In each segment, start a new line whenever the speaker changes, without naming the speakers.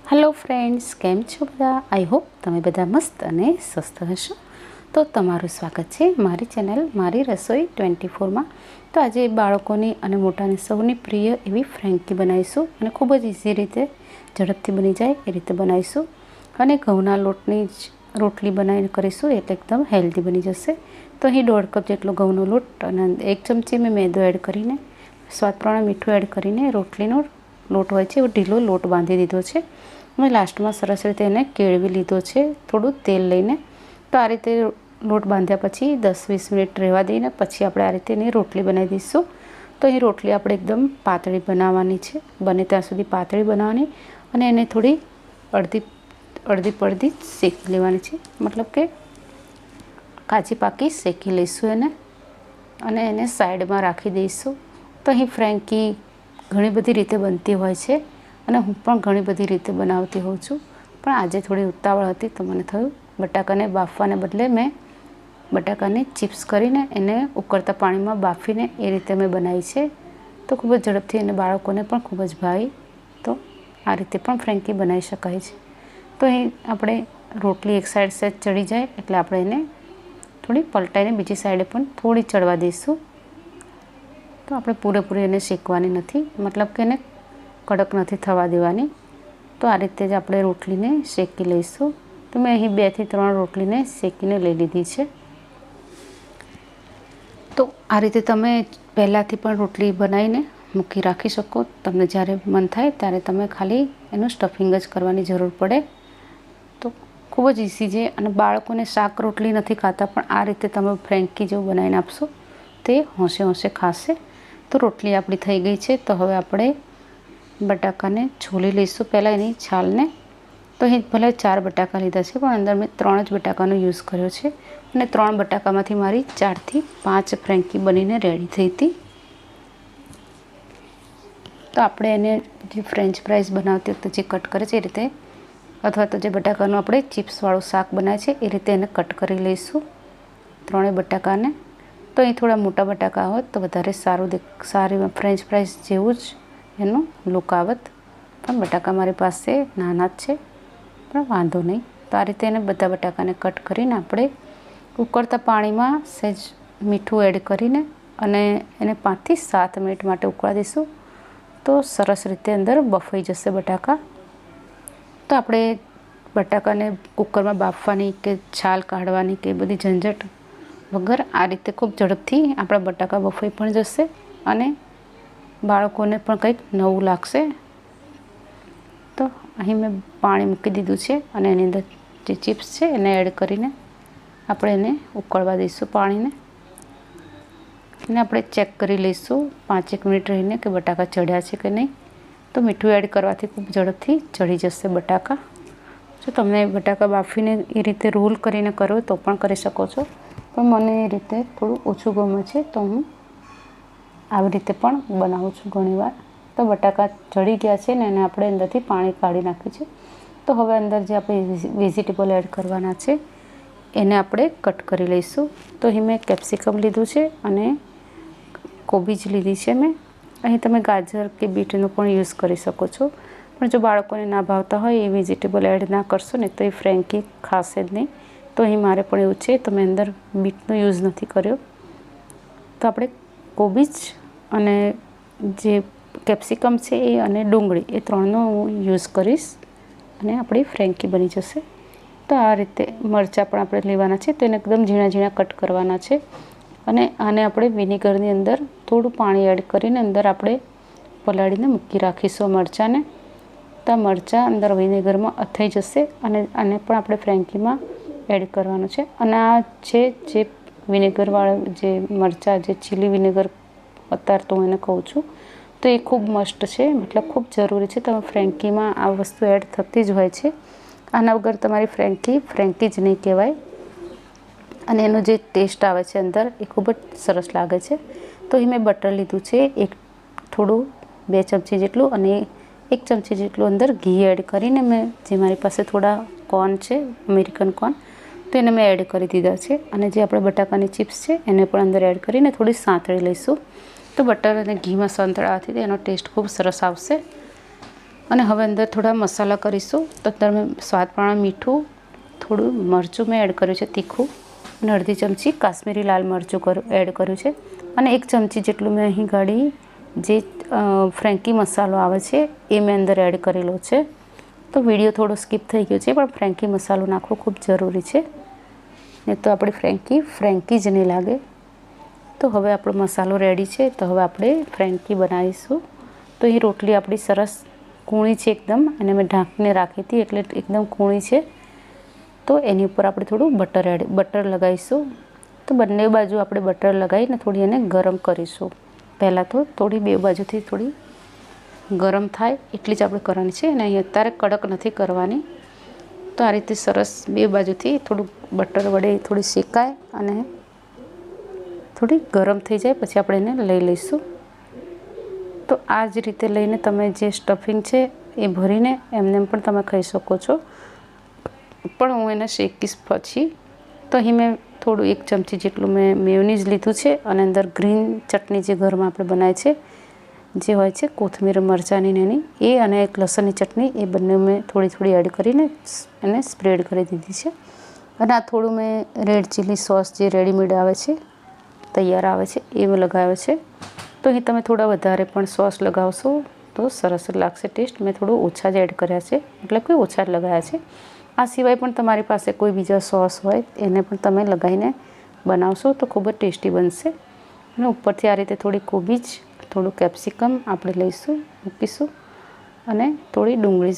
Hello friends, केम छो बधा? I hope तमे बधा मस्त अने स्वस्थ हशो। तो तमारुं स्वागत है मारी चेनल मारी रसोई 24 में। तो आज बाळकोनी अने मोटाने सौनी प्रिय एवी फ्रेंकी बनावीशुं अने खूब ज इजी रीते झड़पथी बनी जाए ए रीते बनावीशुं अने घऊना लोटनी रोटली बनावीने करीशुं एटले एकदम हेल्धी बनी जशे। तो अहीं 1.5 कप जेटलो घऊनो लोट अने 1 चमची में मैदो एड करीने स्वाद प्रमाणे मीठुं एड करीने रोटलीनो लोट होय छे एवो ढीलो लोट बांधी दीधो छे। मैं लास्ट में सरस रीते एने केळवी लीधो छे थोड़ुं तेल लईने। तो आ रीते लोट बांध्या पछी 10-20 मिनिट रहेवा दईने पछी आपणे आ रीते एनी रोटली बनावी दईशुं। तो अहीं रोटली आपणे एकदम पातળી बनाववानी छे, बने त्यां सुधी पातળી बनाववानी अने एने थोड़ी अर्धी पड़धी शेकी लेवानी छे, मतलब के काची पाकी शेकी लईशुं एने अने एने साइड में राखी दईशुं। तो अहीं फ्रेंकी घणी बधी रीते बनती होय छे અને હું પણ ઘણી બધી રીતે બનાવતી હોઉં છું, પણ આજે થોડી ઉતાવળ હતી તો મને થયું બટાકાને બાફવાને બદલે મેં બટાકાની ચિપ્સ કરીને એને ઉકળતા પાણીમાં બાફીને એ રીતે મેં બનાવી છે। તો ખૂબ જ ઝડપથી અને બાળકોને પણ ખૂબ જ ભાવે। તો આ રીતે પણ ફ્રેન્કી બનાવી શકાય છે। તો અહીં આપણે રોટલી એક સાઈડ સેજ ચડી જાય એટલે આપણે એને થોડી પલટાઈને બીજી સાઈડે પણ થોડી ચડવા દઈશું। તો આપણે પૂરેપૂરી એને શેકવાની નથી, મતલબ કે એને कड़क नहीं थवा देवानी। तो आ रीते ज आपणे रोटली ने शेकी लईशुं। तो मैं अहीं 2 થી 3 रोटली ने शेकीने लई लीधी छे। तो आ रीते तमे पहेलाथी पण रोटली बनावीने मूकी राखी शको। तमने ज्यारे मन थाय त्यारे तमे खाली एनुं स्टफिंग ज करवानी जरूर पड़े। तो खूब ज इजी छे अने बाळकोने शाक रोटली नहीं खाता पण आ रीते तमे फ्रेंकी जेवुं बनावीने आपशो ते होंशे होंशे खाशे। तो रोटली आपणी थई गई छे। तो हवे आपणे बटाका ने छोली लईशुं पहला एनी छाल ने। तो अहीं भले 4 बटाका लीधा छे पण अंदर मैं 3 ज बटाकानो यूज कर्यो छे अने 3 बटाकामांथी मारी 4 થી 5 फ्रेंकी बनीने रेडी थई हती। तो आपणे एने जे फ्रेंच फ्राइज बनावती वखते जे कट करे छे ए रीते अथवा तो जे बटाकानो आपणे चिप्स वाळुं शाक बनावे छे ए रीते एने कट करी लईशुं 3 बटाकाने। तो अहीं थोड़ा मोटा बटाका होत तो वधारे सारी फ्रेंच फ्राइज जेवुं ज एनो लुक आवत, पण बटाका मारी पासे नाना ज छे पण वांधो नहीं। तो आ रीते एने बधा बटाकाने कट करीने आपणे उकळता पाणीमां सेज मीठुं एड करीने अने एने 5 થી 7 मिनिट माटे उकळवा दईशुं। तो सरस रीते अंदर बफाई जशे बटाका। तो आपणे बटाकाने कुकरमां बाफवानी के छाल काढवानी के बधी झंझट वगर आ रीते खूब झड़पथी आपणा बटाका बफाई पण जशे अने बाळकोने पण कंईक नवुं लागशे। तो अहीं मैं पाणी मूकी दीधुं छे अने एनी अंदर जे चिप्स छे एने एड करीने आपणे एने उकळवा दईशुं पाणीने अने आपणे चेक करी लईशुं 5-1 मिनिट रहीने के बटाका चढ़्या छे के नहीं। तो मीठुं एड करवाथी खूब झड़पथी चढ़ी जशे बटाका। जो तमने बटाका बाफीने ए रीते रोल करीने करो तो पण करी शको छो, पण मने ए रीते थोडुं ओछुं गमे छे तो हूँ આવી રીતે પણ બનાવું છું ઘણીવાર। તો બટાકા ચડી ગયા છે ને એને આપણે અંદરથી પાણી કાઢી નાખ્યું છે। તો હવે અંદર જે આપણે વેજીટેબલ એડ કરવાના છે એને આપણે કટ કરી લઈશું। તો અહીં મેં કેપ્સિકમ લીધું છે અને કોબીજ લીધી છે મેં। અહીં તમે ગાજર કે બીટનો પણ યુઝ કરી શકો છો, પણ જો બાળકોને ના ભાવતા હોય એ વેજીટેબલ એડ ના કરશો ને તો એ ફ્રેન્કી ખાશે જ નહીં। તો અહીં મારે પણ એવું છે તો મેં અંદર બીટનો યુઝ નથી કર્યો। તો આપણે કોબીજ અને જે કેપ્સિકમ છે એ અને ડુંગળી એ 3નો હું યુઝ કરીશ અને આપણી ફ્રેન્કી બની જશે। તો આ રીતે મરચાં પણ આપણે લેવાના છે તો એને એકદમ ઝીણા ઝીણા કટ કરવાના છે અને આને આપણે વિનેગરની અંદર થોડું પાણી એડ કરીને અંદર આપણે પલાળીને મૂકી રાખીશું મરચાંને। તો આ મરચાં અંદર વિનેગરમાં અથાઈ જશે અને આને પણ આપણે ફ્રેન્કીમાં એડ કરવાનું છે। અને આ છે જે વિનેગરવાળા જે મરચાં જે ચીલી વિનેગર અત્યારે તો હું એને કહું છું તો એ ખૂબ મસ્ટ છે, મતલબ ખૂબ જરૂરી છે। તમે ફ્રેન્કીમાં આ વસ્તુ એડ થતી જ હોય છે, આના વગર તમારી ફ્રેન્કી જ નહીં કહેવાય અને એનો જે ટેસ્ટ આવે છે અંદર એ ખૂબ જ સરસ લાગે છે। તો અહીં મેં બટર લીધું છે થોડું 2 ચમચી જેટલું અને 1 ચમચી જેટલું અંદર ઘી એડ કરીને મેં જે મારી પાસે થોડા કોર્ન છે અમેરિકન કોર્ન તો એને મેં એડ કરી દીધા છે અને જે આપણે બટાકાની ચિપ્સ છે એને પણ અંદર એડ કરીને થોડી સાંતળી લઈશું। તો બટર અને ઘીમાં સંતળાવાથી એનો ટેસ્ટ ખૂબ સરસ આવશે। અને હવે અંદર થોડા મસાલા કરીશું. તો તમે સ્વાદ પ્રમાણે મીઠું, થોડું મરચું મેં એડ કર્યું છે તીખું, અને અડધી ચમચી કાશ્મીરી લાલ મરચું એડ કર્યું છે, અને 1 ચમચી જેટલું મેં અહીં ગાળી જે ફ્રેન્કી મસાલો આવે છે એ મેં અંદર એડ કરેલો છે. તો વિડીયો થોડો સ્કીપ થઈ ગયો છે, પણ ફ્રેન્કી મસાલો નાખવો ખૂબ જરૂરી છે, નહીં તો આપણી ફ્રેન્કી જ નહીં લાગે. તો હવે આપણો મસાલો રેડી છે. તો હવે આપણે ફ્રેન્કી બનાવીશું. તો એ રોટલી આપણી સરસ કૂણી છે એકદમ, અને મેં ઢાંકીને રાખી હતી એટલે એકદમ કૂણી છે. તો એની ઉપર આપણે થોડું બટર લગાવીશું. તો બંને બાજુ આપણે બટર લગાવીને થોડી એને ગરમ કરીશું. પહેલાં તો થોડી બે બાજુથી થોડી ગરમ થાય એટલી જ આપણે કરવાની છે, અને અહીં અત્યારે કડક નથી કરવાની. તો આ રીતે સરસ બે બાજુથી થોડું બટર વડે થોડી શેકાય અને થોડી ગરમ થઈ જાય પછી આપણે એને લઈ લઈશું. તો આ જ રીતે લઈને તમે જે સ્ટફિંગ છે એ ભરીને એમને પણ તમે ખાઈ શકો છો, પણ હું એને શેકીશ પછી. તો અહીં મેં થોડું 1 ચમચી જેટલું મેં મેયોનીઝ લીધું છે, અને અંદર ગ્રીન ચટણી જે ઘરમાં આપણે બનાવીએ છે જે હોય છે કોથમીર મરચાંની એની, એ અને એક લસણની ચટણી, એ બંને મેં થોડી એડ કરીને એને સ્પ્રેડ કરી દીધી છે. અને આ થોડું મેં રેડ ચીલી સોસ જે રેડીમેડ આવે છે, તૈયાર આવે છે, એ મેં લગાવ્યો છે. તો અહીં તમે થોડા વધારે પણ સોસ લગાવશો તો સરસ લાગશે ટેસ્ટ. મેં થોડું ઓછા જ એડ કર્યા છે, એટલે કે ઓછા જ લગાવ્યા છે. આ સિવાય પણ તમારી પાસે કોઈ બીજા સોસ હોય એને પણ તમે લગાવીને બનાવશો તો ખૂબ જ ટેસ્ટી બનશે. અને ઉપરથી આ રીતે થોડી કોબીજ, થોડું કેપ્સિકમ આપણે લઈશું, મૂકીશું, અને થોડી ડુંગળી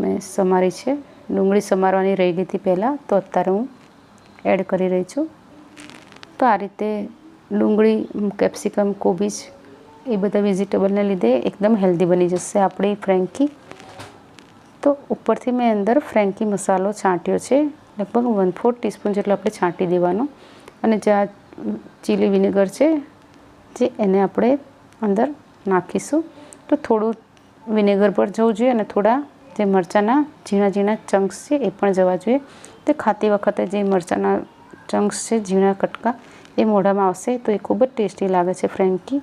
મેં સમારી છે. ડુંગળી સમારવાની રહી ગઈ હતી પહેલાં, તો અત્યારે હું એડ કરી રહી છું. તો આ રીતે ડુંગળી, કેપ્સિકમ, કોબીજ એ બધા વેજીટેબલને લીધે એકદમ હેલ્ધી બની જશે આપણી ફ્રેન્કી. તો ઉપરથી મેં અંદર ફ્રેન્કી મસાલો છાંટ્યો છે, લગભગ 1/4 ટીસ્પૂન જેટલો આપણે છાંટી દેવાનો. અને જે આ ચીલી વિનેગર છે જે એને આપણે અંદર નાખીશું. તો થોડું વિનેગર પર જવું જોઈએ, અને થોડા જે મરચાંના ઝીણા ચંક્સ છે એ પણ જવા જોઈએ. તે ખાતી વખતે જે મરચાંના ચંક્સ છે, ઝીણા કટકા, એ મોઢામાં આવશે તો એ ખૂબ જ ટેસ્ટી લાગે છે ફ્રેન્કી.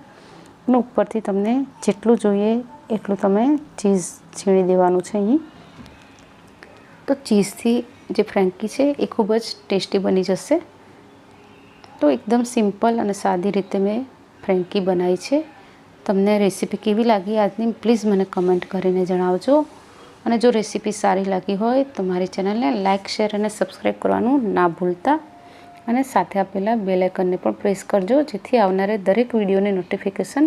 અને ઉપરથી તમને જેટલું જોઈએ એટલું તમે ચીઝ છીણી દેવાનું છે અહીં. તો ચીઝથી જે ફ્રેન્કી છે એ ખૂબ જ ટેસ્ટી બની જશે. તો એકદમ સિમ્પલ અને સાદી રીતે મેં ફ્રેન્કી બનાવી છે. તમને રેસીપી કેવી લાગી આજની, પ્લીઝ મને કમેન્ટ કરીને જણાવજો. અને જો રેસીપી સારી લાગી હોય તો મારી ચેનલને લાઇક, શેર અને સબસ્ક્રાઈબ કરવાનું ના ભૂલતા. અને સાથે આપેલા બેલ આઇકનને પણ પ્રેસ કરજો, જેથી આવનારે દરેક વિડીયોની નોટિફિકેશન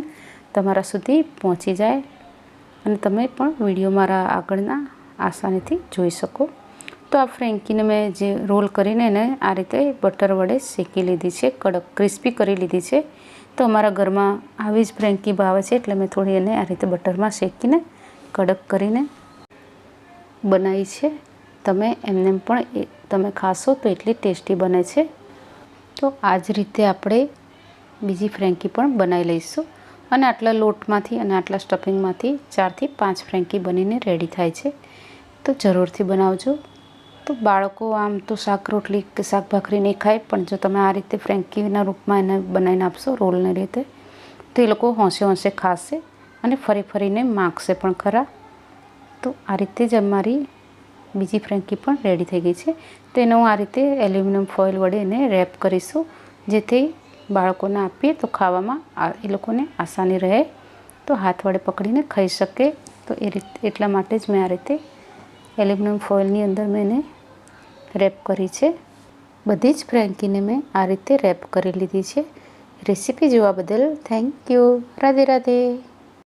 તમારા સુધી પહોંચી જાય, અને તમે પણ વિડીયો મારા આગળના આસાનીથી જોઈ શકો. તો આ ફ્રેન્કીને મેં જે રોલ કરીને એને આ રીતે બટર વડે શેકી લીધી છે, કડક ક્રિસ્પી કરી લીધી છે. તો અમારા ઘરમાં આવી જ ફ્રેન્કી ભાવે છે, એટલે મેં થોડી એને આ રીતે બટરમાં શેકીને કડક કરીને બનાવી છે. તમે એમને પણ તમે ખાશો તો એટલી ટેસ્ટી બને છે. તો આ જ રીતે આપણે બીજી ફ્રેન્કી પણ બનાવી લઈશું. અને આટલા લોટમાંથી અને આટલા સ્ટફિંગમાંથી 4 થી 5 ફ્રેન્કી બનીને રેડી થાય છે. તો જરૂરથી બનાવજો. તો બાળકો આમ તો શાક રોટલી કે શાક ભાખરી નહીં ખાય, પણ જો તમે આ રીતે ફ્રેન્કીના રૂપમાં એને બનાવીને આપશો રોલની રીતે, તો એ લોકો હોંશે ખાશે અને ફરીને માગશે પણ ખરા. તો આ રીતે જ અમારી બીજી ફ્રેન્કી પણ રેડી થઈ ગઈ છે. તો એને હું આ રીતે એલ્યુમિનિયમ ફોઇલ વડે એને રેપ કરીશું, જેથી બાળકોને આપીએ તો ખાવામાં એ લોકોને આસાની રહે, તો હાથ વડે પકડીને ખાઈ શકે. તો એટલા માટે જ મેં આ રીતે એલ્યુમિનિયમ ફોઇલની અંદર મેં એને રેપ કરી છે. બધી જ ફ્રેન્કીને મેં આ રીતે રેપ કરી લીધી છે. રેસીપી જોવા બદલ થેન્ક યુ. રાધે રાધે.